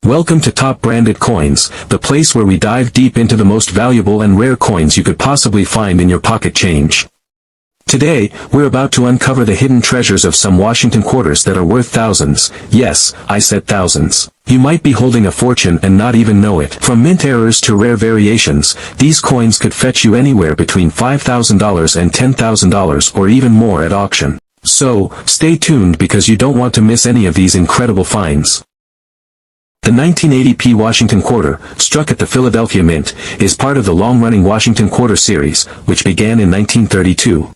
Welcome to Top Branded Coins, the place where we dive deep into the most valuable and rare coins you could possibly find in your pocket change. Today, we're about to uncover the hidden treasures of some Washington quarters that are worth thousands. Yes, I said thousands. You might be holding a fortune and not even know it. From mint errors to rare variations, these coins could fetch you anywhere between $5,000 and $10,000 or even more at auction. So, stay tuned because you don't want to miss any of these incredible finds. The 1980p Washington Quarter, struck at the Philadelphia Mint, is part of the long-running Washington Quarter series, which began in 1932.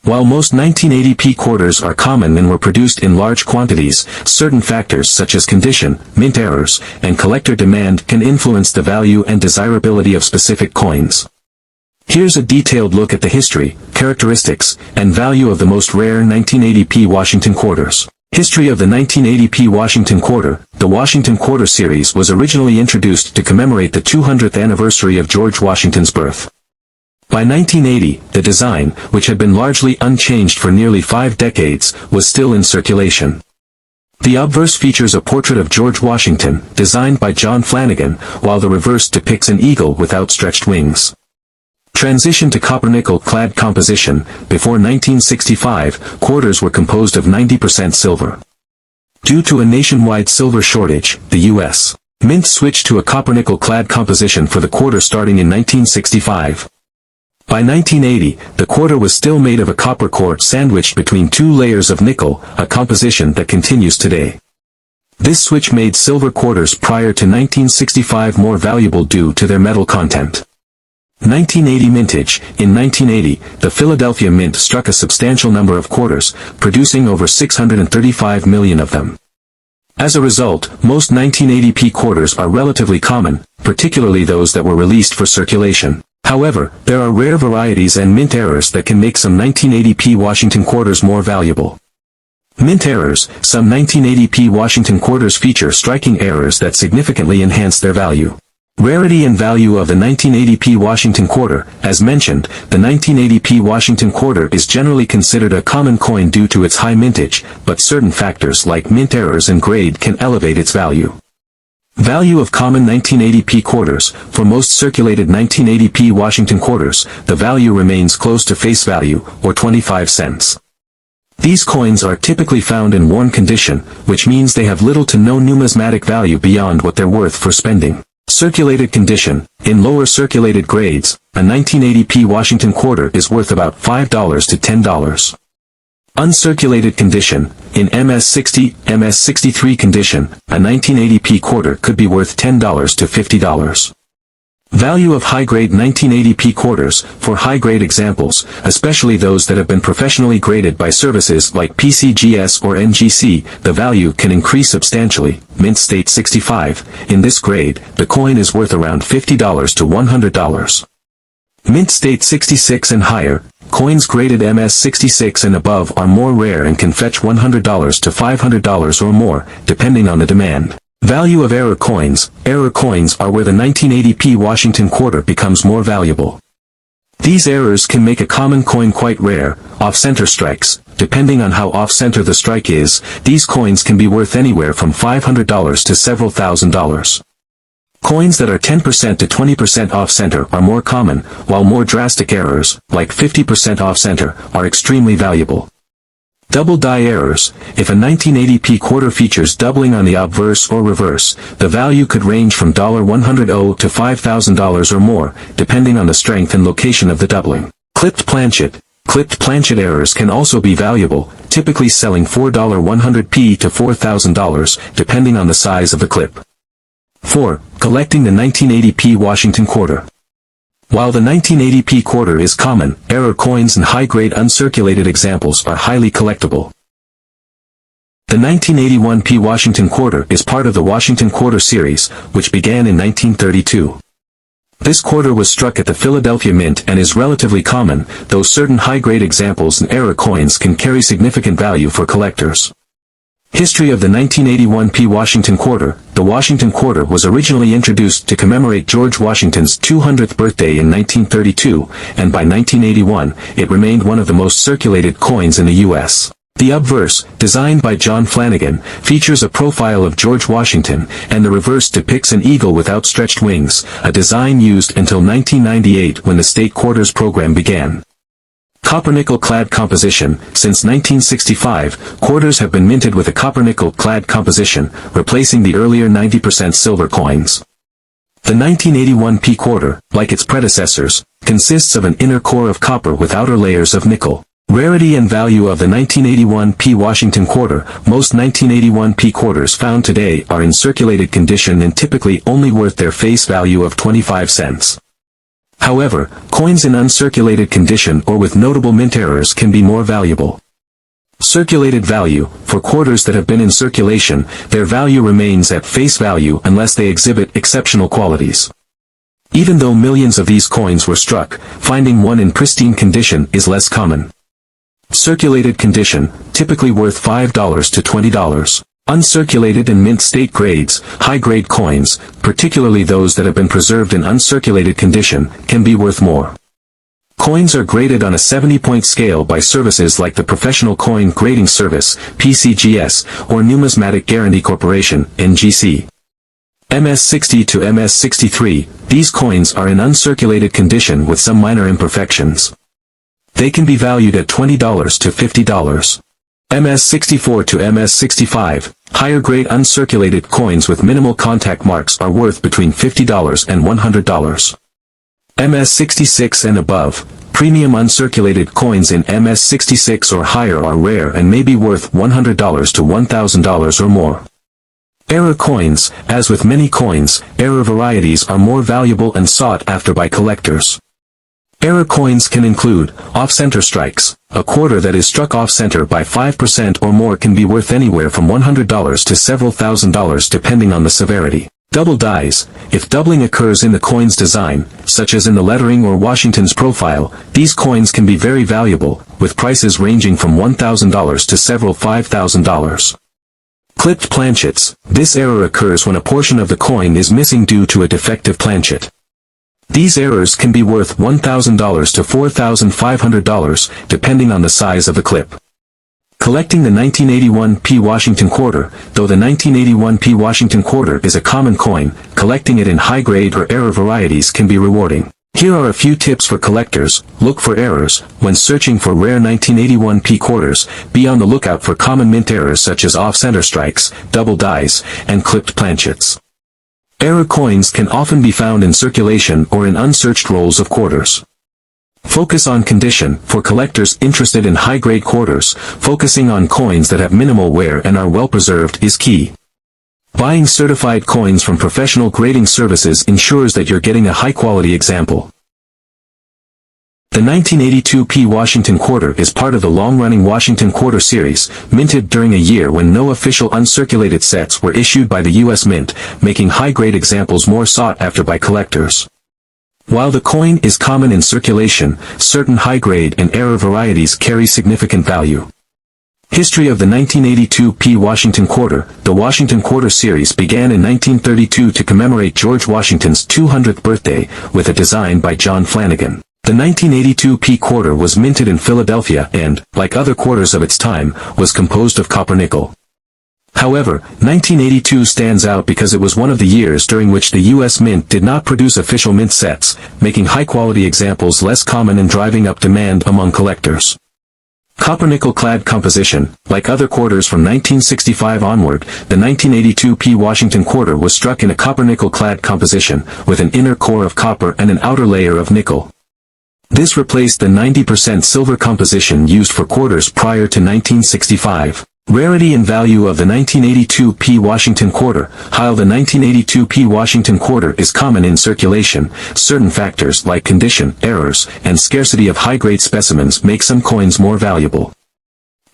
While most 1980p quarters are common and were produced in large quantities, certain factors such as condition, mint errors, and collector demand can influence the value and desirability of specific coins. Here's a detailed look at the history, characteristics, and value of the most rare 1980p Washington quarters. History of the 1980p Washington Quarter. The Washington Quarter series was originally introduced to commemorate the 200th anniversary of George Washington's birth. By 1980, the design, which had been largely unchanged for nearly 5 decades, was still in circulation. The obverse features a portrait of George Washington, designed by John Flanagan, while the reverse depicts an eagle with outstretched wings. Transition to copper-nickel clad composition. Before 1965, quarters were composed of 90% silver. Due to a nationwide silver shortage, the U.S. Mint switched to a copper-nickel clad composition for the quarter starting in 1965. By 1980, the quarter was still made of a copper core sandwiched between 2 layers of nickel, a composition that continues today. This switch made silver quarters prior to 1965 more valuable due to their metal content. 1980 mintage. In 1980, the Philadelphia Mint struck a substantial number of quarters, producing over 635 million of them. As a result, most 1980p quarters are relatively common, particularly those that were released for circulation. However, there are rare varieties and mint errors that can make some 1980p Washington quarters more valuable. Mint errors. Some 1980p Washington quarters feature striking errors that significantly enhance their value. Rarity and value of the 1980p Washington Quarter. As mentioned, the 1980p Washington Quarter is generally considered a common coin due to its high mintage, but certain factors like mint errors and grade can elevate its value. Value of common 1980p quarters. For most circulated 1980p Washington quarters, the value remains close to face value, or 25 cents. These coins are typically found in worn condition, which means they have little to no numismatic value beyond what they're worth for spending. Circulated condition. In lower circulated grades, a 1980p Washington Quarter is worth about $5 to $10. Uncirculated condition. In MS60, MS63 condition, a 1980p quarter could be worth $10 to $50. Value of high-grade 1980p quarters. For high-grade examples, especially those that have been professionally graded by services like PCGS or NGC, the value can increase substantially. Mint State 65. In this grade, the coin is worth around $50 to $100. Mint State 66 and higher. Coins graded MS66 and above are more rare and can fetch $100 to $500 or more, depending on the demand. Value of error coins. Error coins are where the 1980p Washington Quarter becomes more valuable. These errors can make a common coin quite rare. Off-center strikes. Depending on how off-center the strike is, these coins can be worth anywhere from $500 to several $1,000s. Coins that are 10% to 20% off-center are more common, while more drastic errors, like 50% off-center, are extremely valuable. Double die errors. If a 1980p quarter features doubling on the obverse or reverse, the value could range from $100 to $5,000 or more, depending on the strength and location of the doubling. Clipped planchet. Clipped planchet errors can also be valuable, typically selling $100p to $4,000, depending on the size of the clip. 4. Collecting the 1980p Washington Quarter. While the 1980p quarter is common, error coins and high-grade uncirculated examples are highly collectible. The 1981p Washington Quarter is part of the Washington Quarter series, which began in 1932. This quarter was struck at the Philadelphia Mint and is relatively common, though certain high-grade examples and error coins can carry significant value for collectors. History of the 1981p Washington Quarter. The Washington Quarter was originally introduced to commemorate George Washington's 200th birthday in 1932, and by 1981, it remained one of the most circulated coins in the U.S. The obverse, designed by John Flanagan, features a profile of George Washington, and the reverse depicts an eagle with outstretched wings, a design used until 1998 when the state quarters program began. Copper-nickel clad composition. Since 1965, quarters have been minted with a copper-nickel clad composition, replacing the earlier 90% silver coins. The 1981 P quarter, like its predecessors, consists of an inner core of copper with outer layers of nickel. Rarity and value of the 1981 P Washington quarter. Most 1981 P quarters found today are in circulated condition and typically only worth their face value of 25 cents. However, coins in uncirculated condition or with notable mint errors can be more valuable. Circulated value. For quarters that have been in circulation, their value remains at face value unless they exhibit exceptional qualities. Even though millions of these coins were struck, finding one in pristine condition is less common. Circulated condition, typically worth $5 to $20. Uncirculated and mint state grades, high-grade coins, particularly those that have been preserved in uncirculated condition, can be worth more. Coins are graded on a 70-point scale by services like the Professional Coin Grading Service, PCGS, or Numismatic Guarantee Corporation, NGC. MS-60 to MS-63, these coins are in uncirculated condition with some minor imperfections. They can be valued at $20 to $50. MS-64 to MS-65, higher-grade uncirculated coins with minimal contact marks are worth between $50 and $100. MS-66 and above, premium uncirculated coins in MS-66 or higher are rare and may be worth $100 to $1,000 or more. Error coins. As with many coins, error varieties are more valuable and sought after by collectors. Error coins can include off-center strikes. A quarter that is struck off-center by 5% or more can be worth anywhere from $100 to several $1,000s depending on the severity. Double dies. If doubling occurs in the coin's design, such as in the lettering or Washington's profile, these coins can be very valuable, with prices ranging from $1,000 to several $5,000. Clipped planchets. This error occurs when a portion of the coin is missing due to a defective planchet. These errors can be worth $1,000 to $4,500, depending on the size of the clip. Collecting the 1981 P Washington quarter. Though the 1981 P Washington quarter is a common coin, collecting it in high-grade or error varieties can be rewarding. Here are a few tips for collectors. Look for errors. When searching for rare 1981 P quarters, be on the lookout for common mint errors such as off-center strikes, double dies, and clipped planchets. Error coins can often be found in circulation or in unsearched rolls of quarters. Focus on condition. For collectors interested in high-grade quarters, focusing on coins that have minimal wear and are well-preserved is key. Buying certified coins from professional grading services ensures that you're getting a high-quality example. The 1982 P Washington quarter is part of the long-running Washington Quarter series, minted during a year when no official uncirculated sets were issued by the U.S. Mint, making high-grade examples more sought after by collectors. While the coin is common in circulation, certain high-grade and error varieties carry significant value. History of the 1982 P Washington quarter. The Washington Quarter series began in 1932 to commemorate George Washington's 200th birthday, with a design by John Flanagan. The 1982 P quarter was minted in Philadelphia and, like other quarters of its time, was composed of copper-nickel. However, 1982 stands out because it was one of the years during which the U.S. Mint did not produce official mint sets, making high-quality examples less common and driving up demand among collectors. Copper-nickel clad composition. Like other quarters from 1965 onward, the 1982 P Washington quarter was struck in a copper-nickel clad composition, with an inner core of copper and an outer layer of nickel. This replaced the 90% silver composition used for quarters prior to 1965. Rarity and value of the 1982 P Washington quarter. While the 1982 P Washington quarter is common in circulation, certain factors like condition, errors, and scarcity of high-grade specimens make some coins more valuable.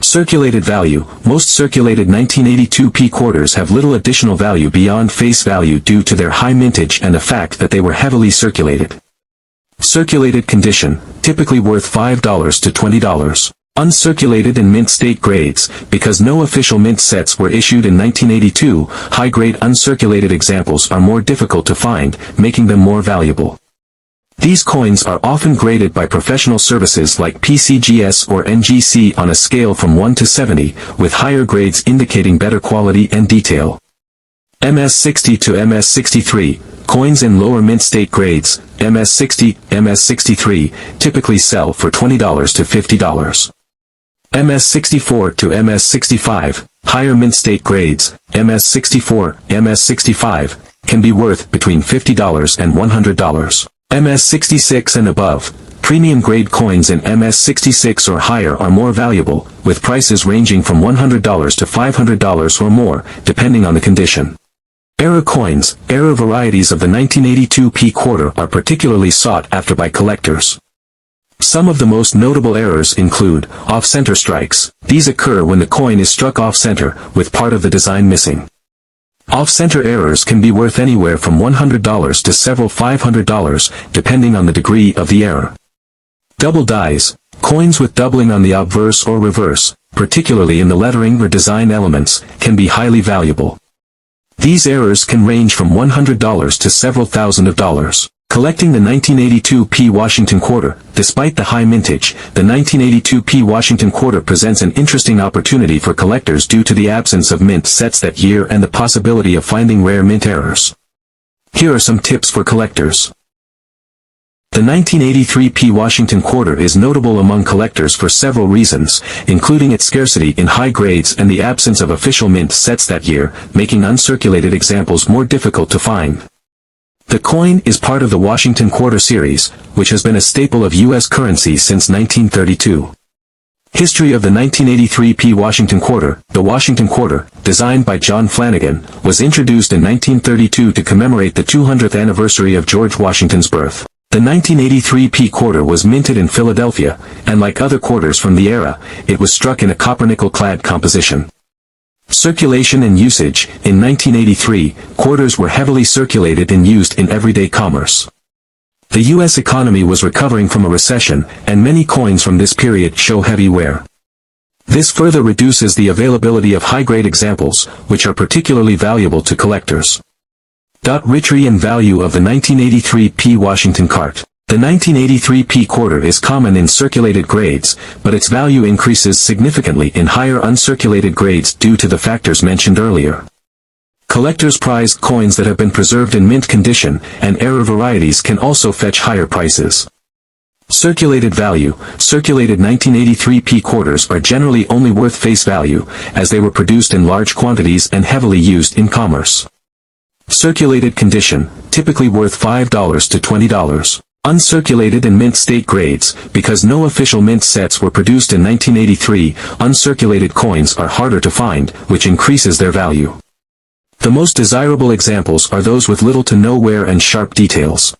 Circulated value. Most circulated 1982 P quarters have little additional value beyond face value due to their high mintage and the fact that they were heavily circulated. Circulated condition, typically worth $5 to $20. Uncirculated and mint state grades. Because no official mint sets were issued in 1982, high-grade uncirculated examples are more difficult to find, making them more valuable. These coins are often graded by professional services like PCGS or NGC on a scale from 1 to 70, with higher grades indicating better quality and detail. MS60 to MS63, coins in lower mint state grades, MS60, MS63, typically sell for $20 to $50. MS64 to MS65, higher mint state grades, MS64, MS65, can be worth between $50 and $100. MS66 and above, premium grade coins in MS66 or higher are more valuable, with prices ranging from $100 to $500 or more, depending on the condition. Era coins, era varieties of the 1982 P quarter are particularly sought after by collectors. Some of the most notable errors include off-center strikes. These occur when the coin is struck off-center, with part of the design missing. Off-center errors can be worth anywhere from $100 to several $500, depending on the degree of the error. Double dies, coins with doubling on the obverse or reverse, particularly in the lettering or design elements, can be highly valuable. These errors can range from $100 to several $1,000s. Collecting the 1982 P Washington quarter. Despite the high mintage, the 1982 P Washington quarter presents an interesting opportunity for collectors due to the absence of mint sets that year and the possibility of finding rare mint errors. Here are some tips for collectors. The 1983 P Washington quarter is notable among collectors for several reasons, including its scarcity in high grades and the absence of official mint sets that year, making uncirculated examples more difficult to find. The coin is part of the Washington Quarter series, which has been a staple of U.S. currency since 1932. History of the 1983 P Washington Quarter. The Washington Quarter, designed by John Flanagan, was introduced in 1932 to commemorate the 200th anniversary of George Washington's birth. The 1983 P quarter was minted in Philadelphia, and like other quarters from the era, it was struck in a copper-nickel-clad composition. Circulation and usage. In 1983, quarters were heavily circulated and used in everyday commerce. The U.S. economy was recovering from a recession, and many coins from this period show heavy wear. This further reduces the availability of high-grade examples, which are particularly valuable to collectors. Richie and value of the 1983 P Washington cart. The 1983 P quarter is common in circulated grades, but its value increases significantly in higher uncirculated grades due to the factors mentioned earlier. Collectors prize coins that have been preserved in mint condition, and era varieties can also fetch higher prices. Circulated value. Circulated 1983 P quarters are generally only worth face value, as they were produced in large quantities and heavily used in commerce. Circulated condition, typically worth $5 to $20. Uncirculated and mint state grades. Because no official mint sets were produced in 1983, uncirculated coins are harder to find, which increases their value. The most desirable examples are those with little to no wear and sharp details.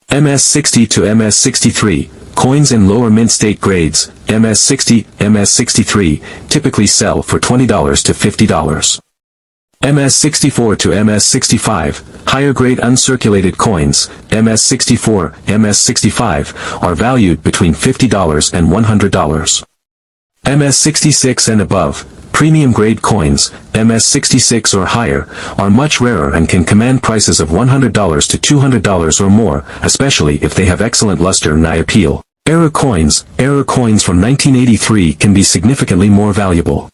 MS60 to MS63, coins in lower mint state grades, MS60, MS63, typically sell for $20 to $50. MS64 to MS65, higher grade uncirculated coins, MS64, MS65, are valued between $50 and $100. MS66 and above, premium grade coins, MS66 or higher, are much rarer and can command prices of $100 to $200 or more, especially if they have excellent luster and eye appeal. Era coins from 1983 can be significantly more valuable.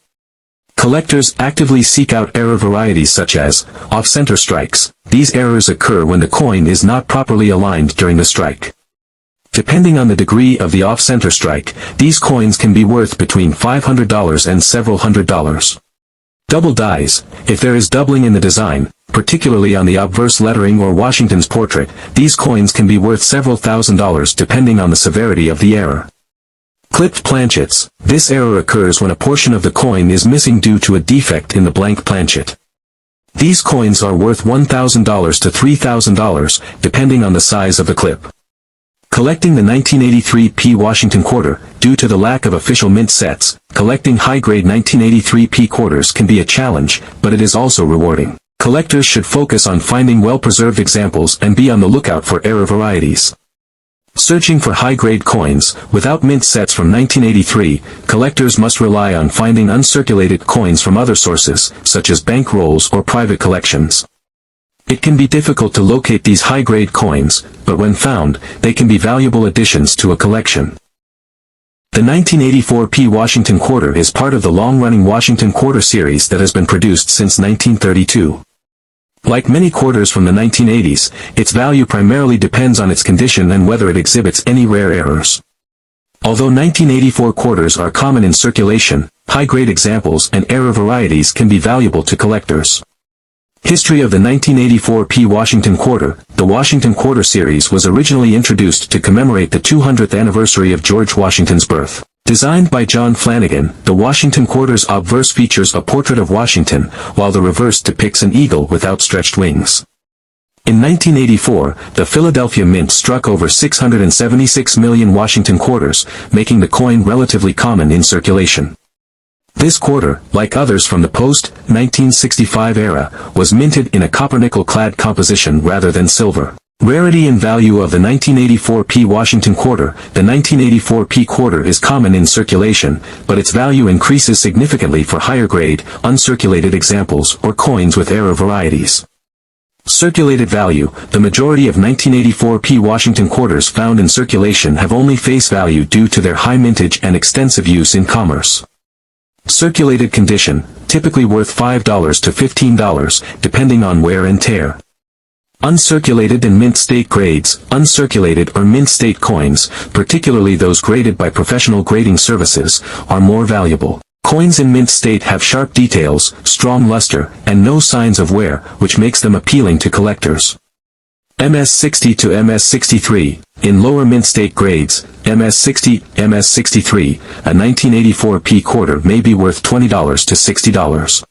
Collectors actively seek out error varieties such as off-center strikes. These errors occur when the coin is not properly aligned during the strike. Depending on the degree of the off-center strike, these coins can be worth between $500 and several $100s. Double dies. If there is doubling in the design, particularly on the obverse lettering or Washington's portrait, these coins can be worth several $1,000s depending on the severity of the error. Clipped planchets. This error occurs when a portion of the coin is missing due to a defect in the blank planchet. These coins are worth $1,000 to $3,000, depending on the size of the clip. Collecting the 1983 P Washington quarter. Due to the lack of official mint sets, collecting high-grade 1983 P quarters can be a challenge, but it is also rewarding. Collectors should focus on finding well-preserved examples and be on the lookout for error varieties. Searching for high-grade coins. Without mint sets from 1983, collectors must rely on finding uncirculated coins from other sources, such as bank rolls or private collections. It can be difficult to locate these high-grade coins, but when found, they can be valuable additions to a collection. The 1984p Washington quarter is part of the long-running Washington quarter series that has been produced since 1932. Like many quarters from the 1980s, its value primarily depends on its condition and whether it exhibits any rare errors. Although 1984 quarters are common in circulation, high-grade examples and error varieties can be valuable to collectors. History of the 1984p Washington quarter. The Washington quarter series was originally introduced to commemorate the 200th anniversary of George Washington's birth. Designed by John Flanagan, the Washington quarter's obverse features a portrait of Washington, while the reverse depicts an eagle with outstretched wings. In 1984, the Philadelphia Mint struck over 676 million Washington quarters, making the coin relatively common in circulation. This quarter, like others from the post-1965 era, was minted in a copper-nickel-clad composition rather than silver. Rarity and value of the 1984p Washington quarter. The 1984p quarter is common in circulation, but its value increases significantly for higher-grade, uncirculated examples or coins with error varieties. Circulated value. The majority of 1984p Washington quarters found in circulation have only face value due to their high mintage and extensive use in commerce. Circulated condition, typically worth $5 to $15, depending on wear and tear. Uncirculated and mint state grades. Uncirculated or mint state coins, particularly those graded by professional grading services, are more valuable. Coins in mint state have sharp details, strong luster, and no signs of wear, which makes them appealing to collectors. MS-60 to MS-63. In lower mint state grades, MS-60, MS-63, a 1984p quarter may be worth $20 to $60.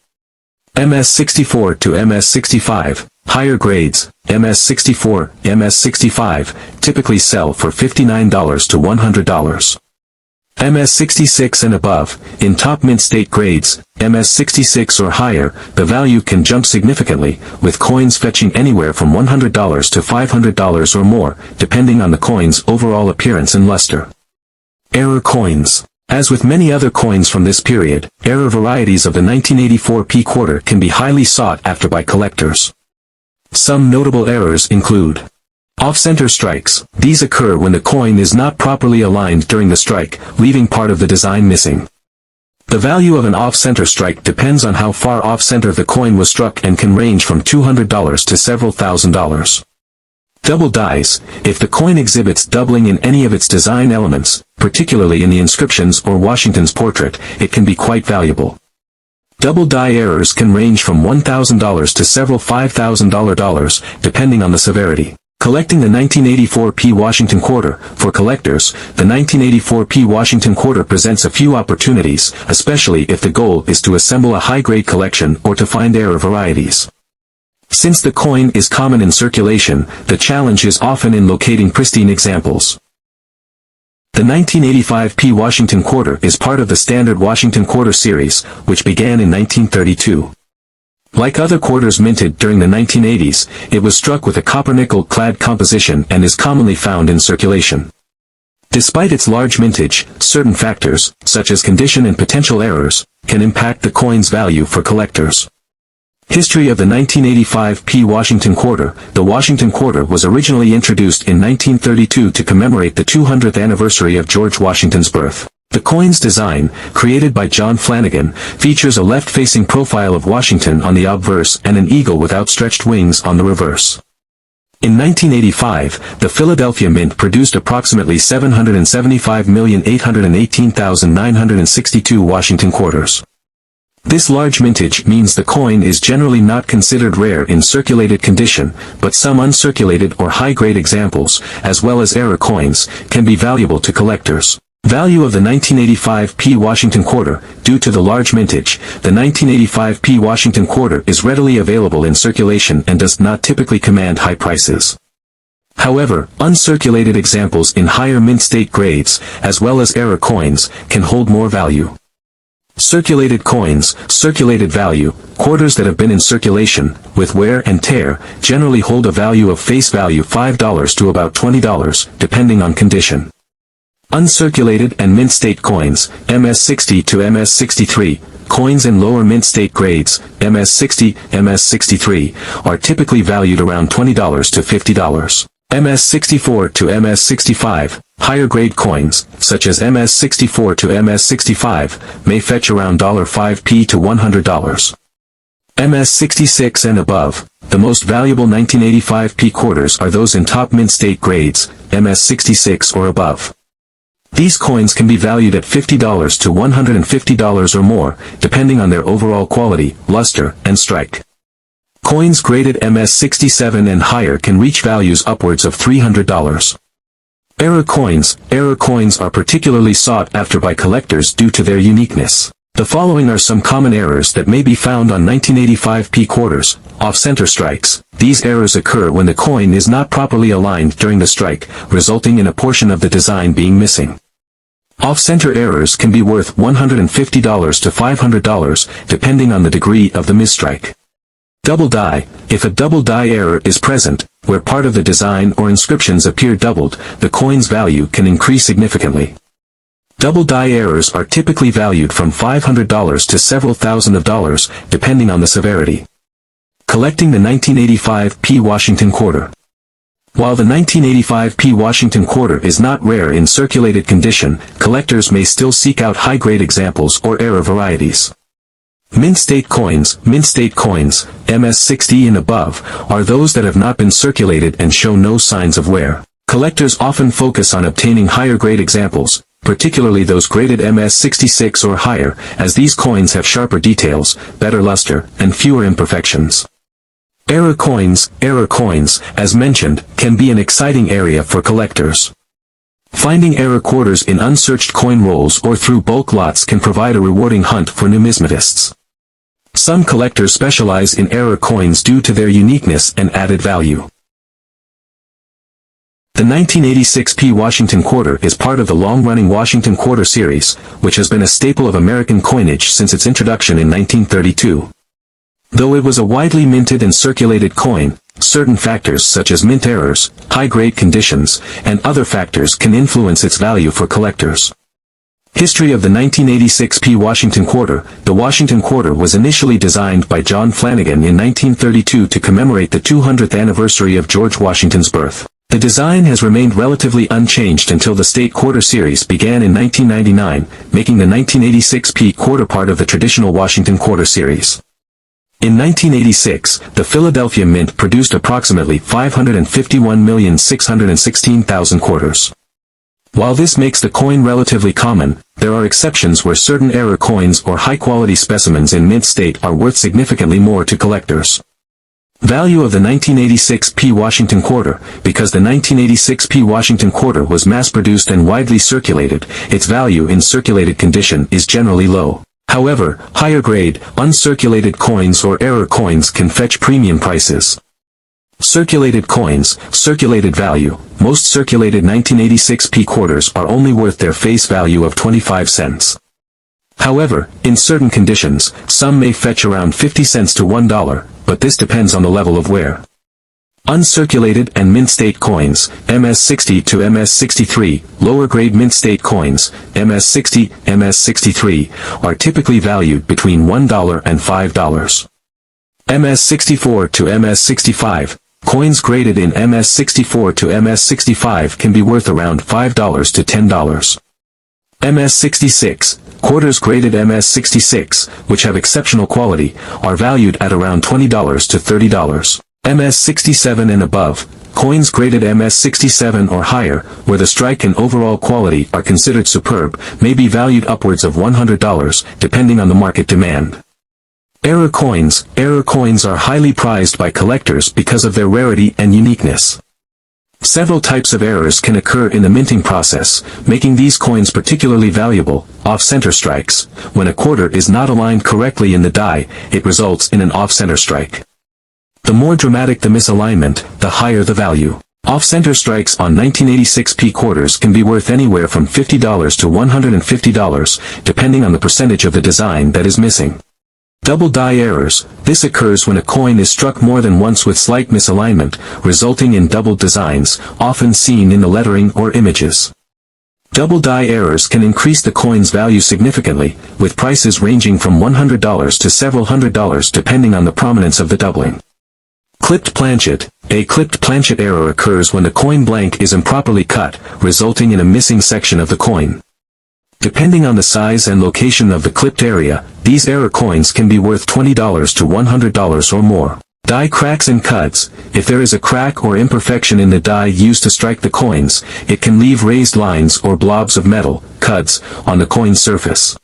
MS-64 to MS-65. Higher grades, MS-64, MS-65, typically sell for $59 to $100. MS-66 and above. In top mint state grades, MS-66 or higher, the value can jump significantly, with coins fetching anywhere from $100 to $500 or more, depending on the coin's overall appearance and luster. Error coins. As with many other coins from this period, error varieties of the 1984p quarter can be highly sought after by collectors. Some notable errors include off-center strikes. These occur when the coin is not properly aligned during the strike, leaving part of the design missing. The value of an off-center strike depends on how far off-center the coin was struck and can range from $200 to several $1,000s. Double dies. If the coin exhibits doubling in any of its design elements, particularly in the inscriptions or Washington's portrait, it can be quite valuable. Double die errors can range from $1,000 to several $5,000, depending on the severity. Collecting the 1984p Washington quarter. For collectors, the 1984p Washington quarter presents a few opportunities, especially if the goal is to assemble a high-grade collection or to find error varieties. Since the coin is common in circulation, the challenge is often in locating pristine examples. The 1985p Washington quarter is part of the standard Washington quarter series, which began in 1932. Like other quarters minted during the 1980s, it was struck with a copper-nickel-clad composition and is commonly found in circulation. Despite its large mintage, certain factors, such as condition and potential errors, can impact the coin's value for collectors. History of the 1985p Washington quarter. The Washington quarter was originally introduced in 1932 to commemorate the 200th anniversary of George Washington's birth. The coin's design, created by John Flanagan, features a left-facing profile of Washington on the obverse and an eagle with outstretched wings on the reverse. In 1985, the Philadelphia Mint produced approximately 775,818,962 Washington quarters. This large mintage means the coin is generally not considered rare in circulated condition, but some uncirculated or high-grade examples, as well as error coins, can be valuable to collectors. Value of the 1985p Washington quarter. Due to the large mintage, the 1985p Washington quarter is readily available in circulation and does not typically command high prices. However, uncirculated examples in higher mint state grades, as well as error coins, can hold more value. Circulated coins. Circulated value. Quarters that have been in circulation, with wear and tear, generally hold a value of face value $5 to about $20, depending on condition. Uncirculated and mint state coins, MS-60 to MS-63, coins in lower mint state grades, MS-60, MS-63, are typically valued around $20 to $50. MS-64 to MS-65, higher grade coins, such as MS-64 to MS-65, may fetch around $5p to $100. MS-66 and above, the most valuable 1985p quarters are those in top mint state grades, MS-66 or above. These coins can be valued at $50 to $150 or more, depending on their overall quality, luster, and strike. Coins graded MS-67 and higher can reach values upwards of $300. Error coins are particularly sought after by collectors due to their uniqueness. The following are some common errors that may be found on 1985p quarters. Off-center strikes. These errors occur when the coin is not properly aligned during the strike, resulting in a portion of the design being missing. Off-center errors can be worth $150 to $500, depending on the degree of the misstrike. Double die. If a double die error is present, where part of the design or inscriptions appear doubled, the coin's value can increase significantly. Double die errors are typically valued from $500 to several thousand of dollars, depending on the severity. Collecting the 1985p Washington quarter. While the 1985p Washington quarter is not rare in circulated condition, collectors may still seek out high-grade examples or error varieties. Mint state coins, MS-60 and above, are those that have not been circulated and show no signs of wear. Collectors often focus on obtaining higher-grade examples, particularly those graded MS-66 or higher, as these coins have sharper details, better luster, and fewer imperfections. Error coins, as mentioned, can be an exciting area for collectors. Finding error quarters in unsearched coin rolls or through bulk lots can provide a rewarding hunt for numismatists. Some collectors specialize in error coins due to their uniqueness and added value. The 1986p Washington quarter is part of the long-running Washington quarter series, which has been a staple of American coinage since its introduction in 1932. Though it was a widely minted and circulated coin, certain factors such as mint errors, high-grade conditions, and other factors can influence its value for collectors. History of the 1986p Washington quarter. The Washington quarter was initially designed by John Flanagan in 1932 to commemorate the 200th anniversary of George Washington's birth. The design has remained relatively unchanged until the state quarter series began in 1999, making the 1986p quarter part of the traditional Washington quarter series. In 1986, the Philadelphia Mint produced approximately 551,616,000 quarters. While this makes the coin relatively common, there are exceptions where certain error coins or high-quality specimens in mint state are worth significantly more to collectors. Value of the 1986p Washington quarter. Because the 1986p Washington quarter was mass-produced and widely circulated, its value in circulated condition is generally low. However, higher-grade, uncirculated coins or error coins can fetch premium prices. Circulated coins, circulated value. Most circulated 1986p quarters are only worth their face value of 25 cents. However, in certain conditions, some may fetch around 50 cents to $1, but this depends on the level of wear. Uncirculated and mint state coins, MS-60 to MS-63, lower grade mint state coins, MS-60, MS-63, are typically valued between $1 and $5. MS-64 to MS-65, coins graded in MS-64 to MS-65 can be worth around $5 to $10. MS-66, quarters graded MS-66, which have exceptional quality, are valued at around $20 to $30. MS-67 and above, coins graded MS-67 or higher, where the strike and overall quality are considered superb, may be valued upwards of $100, depending on the market demand. Error coins are highly prized by collectors because of their rarity and uniqueness. Several types of errors can occur in the minting process, making these coins particularly valuable. Off-center strikes. When a quarter is not aligned correctly in the die, it results in an off-center strike. The more dramatic the misalignment, the higher the value. Off-center strikes on 1986p quarters can be worth anywhere from $50 to $150, depending on the percentage of the design that is missing. Double die errors. This occurs when a coin is struck more than once with slight misalignment, resulting in doubled designs, often seen in the lettering or images. Double die errors can increase the coin's value significantly, with prices ranging from $100 to several $100s depending on the prominence of the doubling. Clipped planchet. A clipped planchet error occurs when the coin blank is improperly cut, resulting in a missing section of the coin. Depending on the size and location of the clipped area, these error coins can be worth $20 to $100 or more. Die cracks and cuts. If there is a crack or imperfection in the die used to strike the coins, it can leave raised lines or blobs of metal, cuts, on the coin's surface.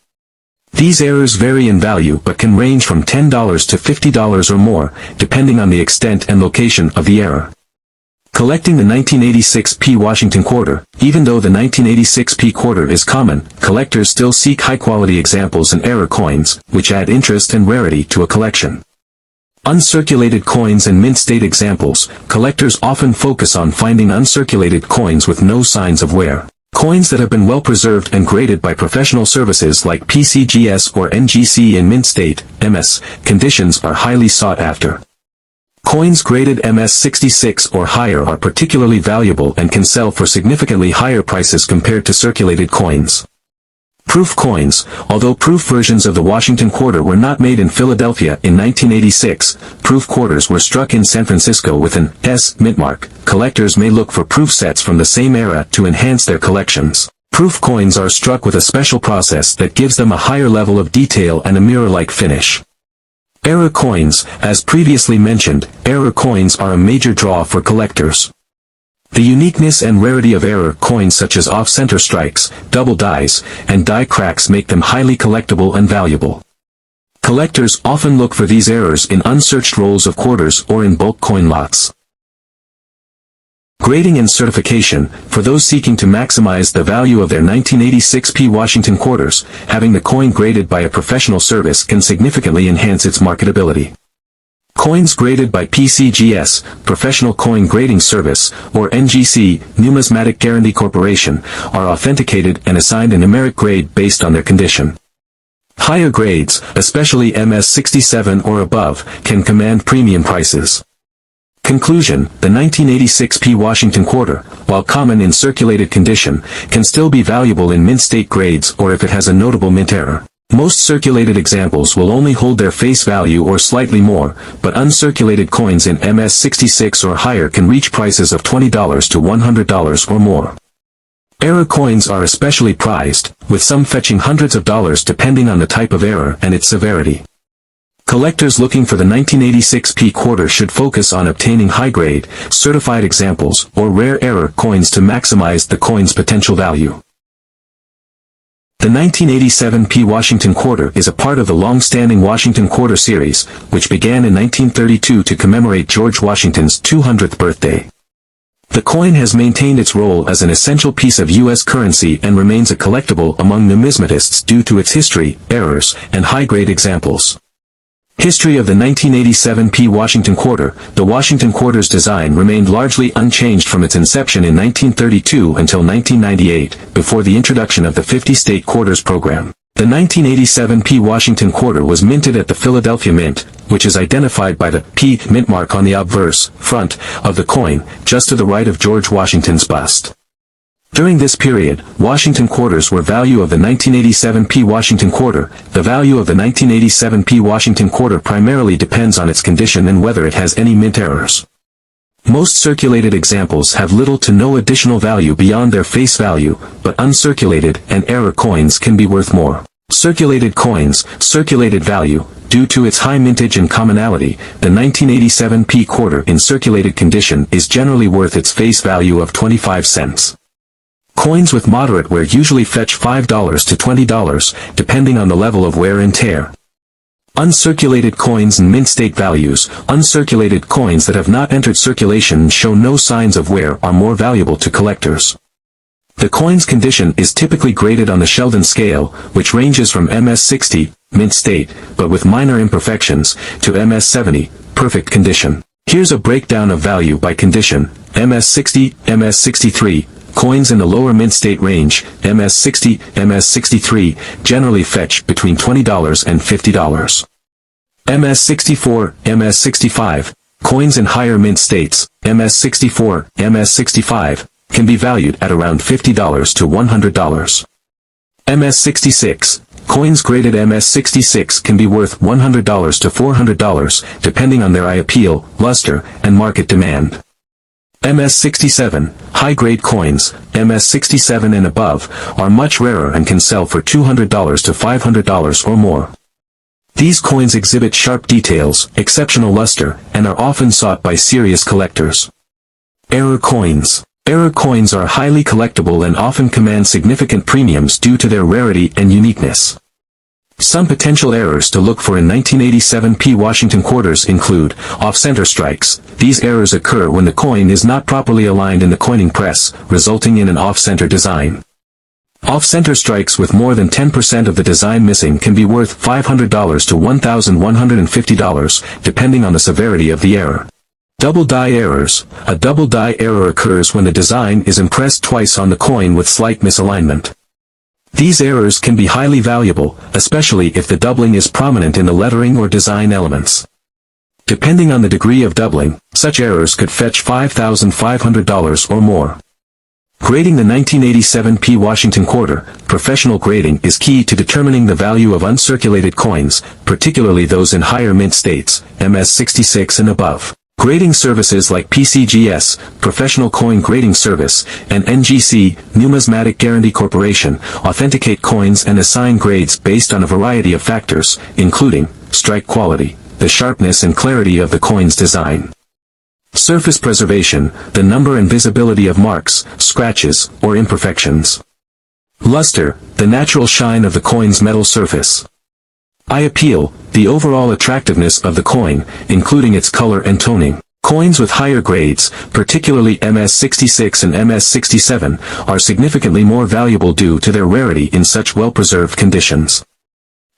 These errors vary in value but can range from $10 to $50 or more, depending on the extent and location of the error. Collecting the 1986p Washington quarter. Even though the 1986p quarter is common, collectors still seek high-quality examples and error coins, which add interest and rarity to a collection. Uncirculated coins and mint-state examples. Collectors often focus on finding uncirculated coins with no signs of wear. Coins that have been well preserved and graded by professional services like PCGS or NGC in mint state, MS, conditions are highly sought after. Coins graded MS66 or higher are particularly valuable and can sell for significantly higher prices compared to circulated coins. Proof coins. Although proof versions of the Washington quarter were not made in Philadelphia in 1986, proof quarters were struck in San Francisco with an S mint mark. Collectors may look for proof sets from the same era to enhance their collections. Proof coins are struck with a special process that gives them a higher level of detail and a mirror-like finish. Error coins. As previously mentioned, error coins are a major draw for collectors. The uniqueness and rarity of error coins such as off-center strikes, double dies, and die cracks make them highly collectible and valuable. Collectors often look for these errors in unsearched rolls of quarters or in bulk coin lots. Grading and certification. For those seeking to maximize the value of their 1986p Washington quarters, having the coin graded by a professional service can significantly enhance its marketability. Coins graded by PCGS, Professional Coin Grading Service, or NGC, Numismatic Guarantee Corporation, are authenticated and assigned a numeric grade based on their condition. Higher grades, especially MS67 or above, can command premium prices. Conclusion. The 1986p Washington quarter, while common in circulated condition, can still be valuable in mint state grades or if it has a notable mint error. Most circulated examples will only hold their face value or slightly more, but uncirculated coins in MS66 or higher can reach prices of $20 to $100 or more. Error coins are especially prized, with some fetching hundreds of dollars depending on the type of error and its severity. Collectors looking for the 1986p quarter should focus on obtaining high-grade, certified examples, or rare error coins to maximize the coin's potential value. The 1987p Washington quarter is a part of the long-standing Washington quarter series, which began in 1932 to commemorate George Washington's 200th birthday. The coin has maintained its role as an essential piece of U.S. currency and remains a collectible among numismatists due to its history, errors, and high-grade examples. History of the 1987p Washington quarter. The Washington quarter's design remained largely unchanged from its inception in 1932 until 1998, before the introduction of the 50-state quarters program. The 1987p Washington quarter was minted at the Philadelphia Mint, which is identified by the P mint mark on the obverse front of the coin, just to the right of George Washington's bust. During this period, Washington quarters were value of the 1987p Washington quarter. The value of the 1987p Washington quarter primarily depends on its condition and whether it has any mint errors. Most circulated examples have little to no additional value beyond their face value, but uncirculated and error coins can be worth more. Circulated coins, circulated value. Due to its high mintage and commonality, the 1987p quarter in circulated condition is generally worth its face value of 25 cents. Coins with moderate wear usually fetch $5 to $20, depending on the level of wear and tear. Uncirculated coins and mint state values. Uncirculated coins that have not entered circulation and show no signs of wear are more valuable to collectors. The coin's condition is typically graded on the Sheldon scale, which ranges from MS60, mint state, but with minor imperfections, to MS70, perfect condition. Here's a breakdown of value by condition. MS60, MS63, coins in the lower mint state range, MS60, MS63, generally fetch between $20 and $50. MS64, MS65, coins in higher mint states, MS64, MS65, can be valued at around $50 to $100. MS-66. Coins graded MS-66 can be worth $100 to $400, depending on their eye appeal, luster, and market demand. MS-67. High-grade coins, MS-67 and above, are much rarer and can sell for $200 to $500 or more. These coins exhibit sharp details, exceptional luster, and are often sought by serious collectors. Error coins. Error coins are highly collectible and often command significant premiums due to their rarity and uniqueness. Some potential errors to look for in 1987 P Washington quarters include off-center strikes. These errors occur when the coin is not properly aligned in the coining press, resulting in an off-center design. Off-center strikes with more than 10% of the design missing can be worth $500 to $1,150, depending on the severity of the error. Double die errors. A double die error occurs when the design is impressed twice on the coin with slight misalignment. These errors can be highly valuable, especially if the doubling is prominent in the lettering or design elements. Depending on the degree of doubling, such errors could fetch $5,500 or more. Grading the 1987 P Washington quarter. Professional grading is key to determining the value of uncirculated coins, particularly those in higher mint states, MS-66 and above. Grading services like PCGS, Professional Coin Grading Service, and NGC, Numismatic Guarantee Corporation, authenticate coins and assign grades based on a variety of factors, including strike quality, the sharpness and clarity of the coin's design. Surface preservation, the number and visibility of marks, scratches, or imperfections. Luster, the natural shine of the coin's metal surface. Eye appeal, the overall attractiveness of the coin, including its color and toning. Coins with higher grades, particularly MS-66 and MS-67, are significantly more valuable due to their rarity in such well-preserved conditions.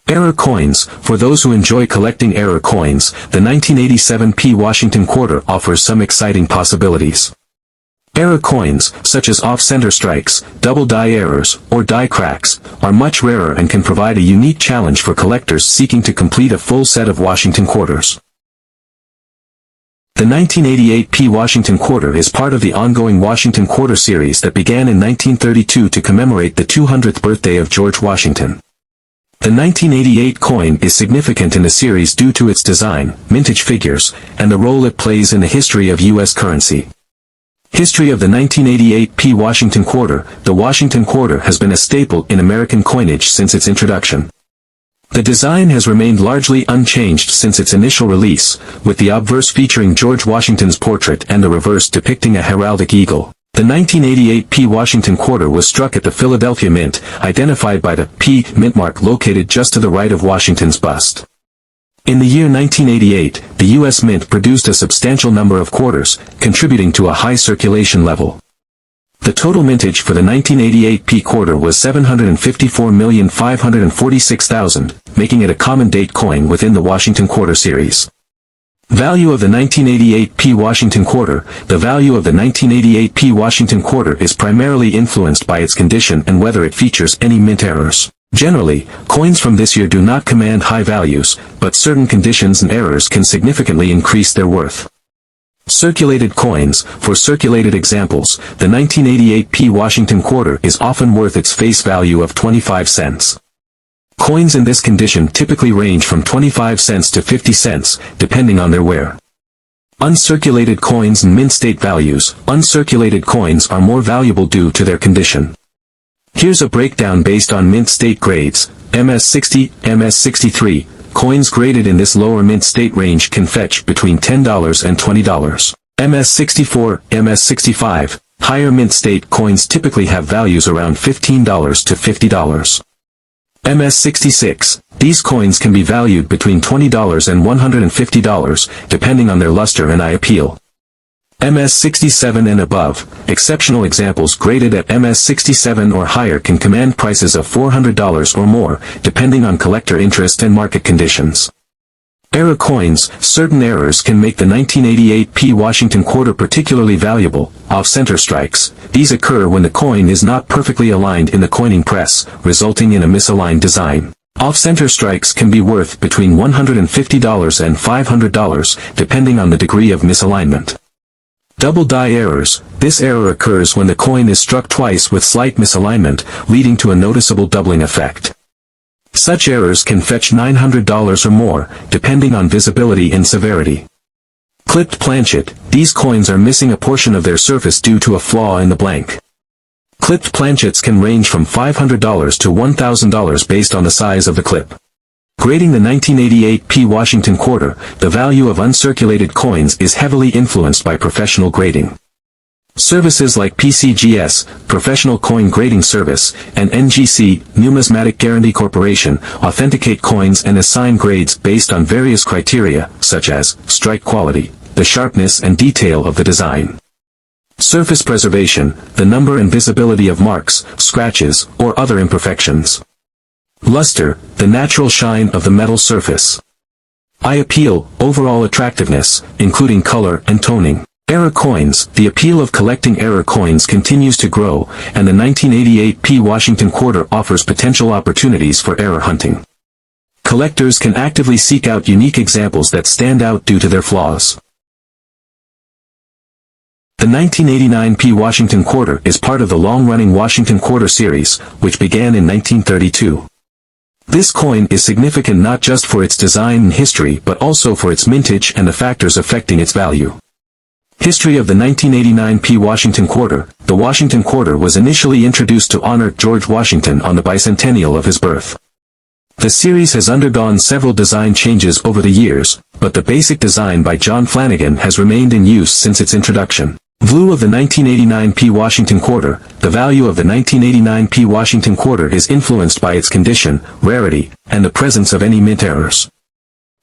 Error coins. For those who enjoy collecting error coins, the 1987 P Washington quarter offers some exciting possibilities. Error coins, such as off-center strikes, double die errors, or die cracks, are much rarer and can provide a unique challenge for collectors seeking to complete a full set of Washington quarters. The 1988 P Washington quarter is part of the ongoing Washington quarter series that began in 1932 to commemorate the 200th birthday of George Washington. The 1988 coin is significant in the series due to its design, mintage figures, and the role it plays in the history of U.S. currency. History of the 1988 P Washington quarter. The Washington quarter has been a staple in American coinage since its introduction. The design has remained largely unchanged since its initial release, with the obverse featuring George Washington's portrait and the reverse depicting a heraldic eagle. The 1988 P Washington quarter was struck at the Philadelphia Mint, identified by the P mint mark located just to the right of Washington's bust. In the year 1988, the U.S. Mint produced a substantial number of quarters, contributing to a high circulation level. The total mintage for the 1988 P quarter was 754,546,000, making it a common date coin within the Washington quarter series. Value of the 1988 P Washington quarter. The value of the 1988 P Washington quarter is primarily influenced by its condition and whether it features any mint errors. Generally, coins from this year do not command high values, but certain conditions and errors can significantly increase their worth. Circulated coins. For circulated examples, the 1988 P Washington quarter is often worth its face value of 25 cents. Coins in this condition typically range from 25 cents to 50 cents, depending on their wear. Uncirculated coins and mint state values. Uncirculated coins are more valuable due to their condition. Here's a breakdown based on mint state grades. MS-60, MS-63. Coins graded in this lower mint state range can fetch between $10 and $20. MS-64, MS-65. Higher mint state coins typically have values around $15 to $50. MS-66. These coins can be valued between $20 and $150, depending on their luster and eye appeal. MS-67 and above. Exceptional examples graded at MS-67 or higher can command prices of $400 or more, depending on collector interest and market conditions. Error coins. Certain errors can make the 1988 P Washington quarter particularly valuable. Off-center strikes. These occur when the coin is not perfectly aligned in the coining press, resulting in a misaligned design. Off-center strikes can be worth between $150 and $500, depending on the degree of misalignment. Double die errors. This error occurs when the coin is struck twice with slight misalignment, leading to a noticeable doubling effect. Such errors can fetch $900 or more, depending on visibility and severity. Clipped planchet. These coins are missing a portion of their surface due to a flaw in the blank. Clipped planchets can range from $500 to $1,000 based on the size of the clip. Grading the 1988 P. Washington quarter, the value of uncirculated coins is heavily influenced by professional grading. Services like PCGS, Professional Coin Grading Service, and NGC, Numismatic Guarantee Corporation, authenticate coins and assign grades based on various criteria, such as strike quality, the sharpness and detail of the design. Surface preservation, the number and visibility of marks, scratches, or other imperfections. Luster, the natural shine of the metal surface. Eye appeal, overall attractiveness, including color and toning. Error coins. The appeal of collecting error coins continues to grow, and the 1988 P. Washington quarter offers potential opportunities for error hunting. Collectors can actively seek out unique examples that stand out due to their flaws. The 1989 P. Washington quarter is part of the long-running Washington quarter series, which began in 1932. This coin is significant not just for its design and history but also for its mintage and the factors affecting its value. History of the 1989 P. Washington quarter. The Washington quarter was initially introduced to honor George Washington on the bicentennial of his birth. The series has undergone several design changes over the years, but the basic design by John Flanagan has remained in use since its introduction. View of the 1989 P. Washington quarter. The value of the 1989 P. Washington quarter is influenced by its condition, rarity, and the presence of any mint errors.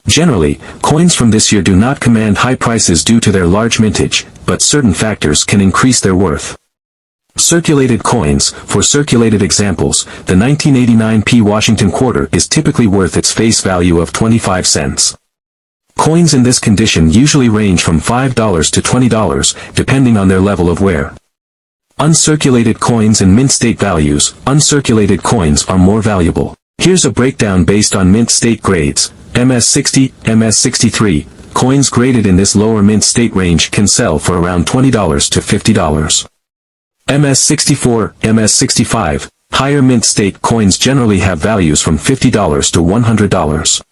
Generally, coins from this year do not command high prices due to their large mintage, but certain factors can increase their worth. Circulated coins. For circulated examples, the 1989 P. Washington quarter is typically worth its face value of 25 cents. Coins in this condition usually range from $5 to $20, depending on their level of wear. Uncirculated coins and mint state values. Uncirculated coins are more valuable. Here's a breakdown based on mint state grades. MS60, MS63, coins graded in this lower mint state range can sell for around $20 to $50. MS64, MS65, higher mint state coins generally have values from $50 to $100.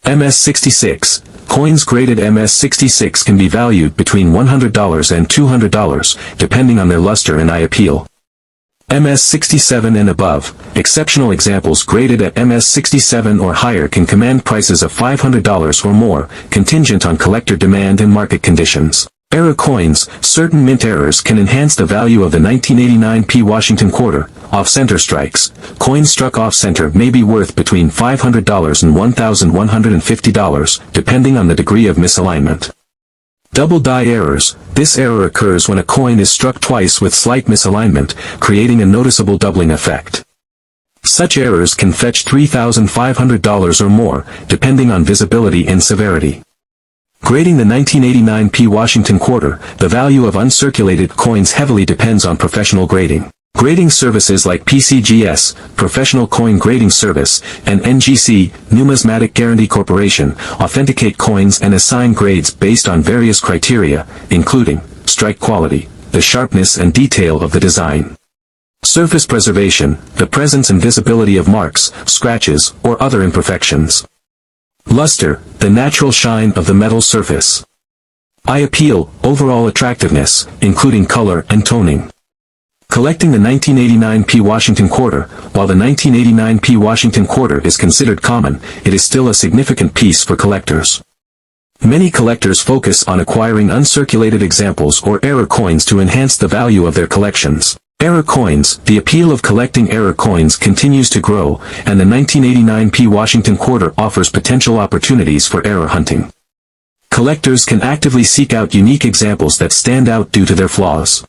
MS66, coins graded MS66 can be valued between $100 and $200, depending on their luster and eye appeal. MS67 and above, exceptional examples graded at MS67 or higher can command prices of $500 or more, contingent on collector demand and market conditions. Error coins. Certain mint errors can enhance the value of the 1989 P. Washington quarter. Off-center strikes. Coins struck off-center may be worth between $500 and $1,150, depending on the degree of misalignment. Double die errors. This error occurs when a coin is struck twice with slight misalignment, creating a noticeable doubling effect. Such errors can fetch $3,500 or more, depending on visibility and severity. Grading the 1989 P. Washington quarter, the value of uncirculated coins heavily depends on professional grading. Grading services like PCGS, Professional Coin Grading Service, and NGC, Numismatic Guarantee Corporation, authenticate coins and assign grades based on various criteria, including strike quality, the sharpness and detail of the design. Surface preservation, the presence and visibility of marks, scratches, or other imperfections. Luster, the natural shine of the metal surface. Eye appeal, overall attractiveness, including color and toning. Collecting the 1989 P. Washington quarter. While the 1989 P. Washington quarter is considered common, it is still a significant piece for collectors. Many collectors focus on acquiring uncirculated examples or error coins to enhance the value of their collections. Error coins. The appeal of collecting error coins continues to grow, and the 1989 P. Washington quarter offers potential opportunities for error hunting. Collectors can actively seek out unique examples that stand out due to their flaws.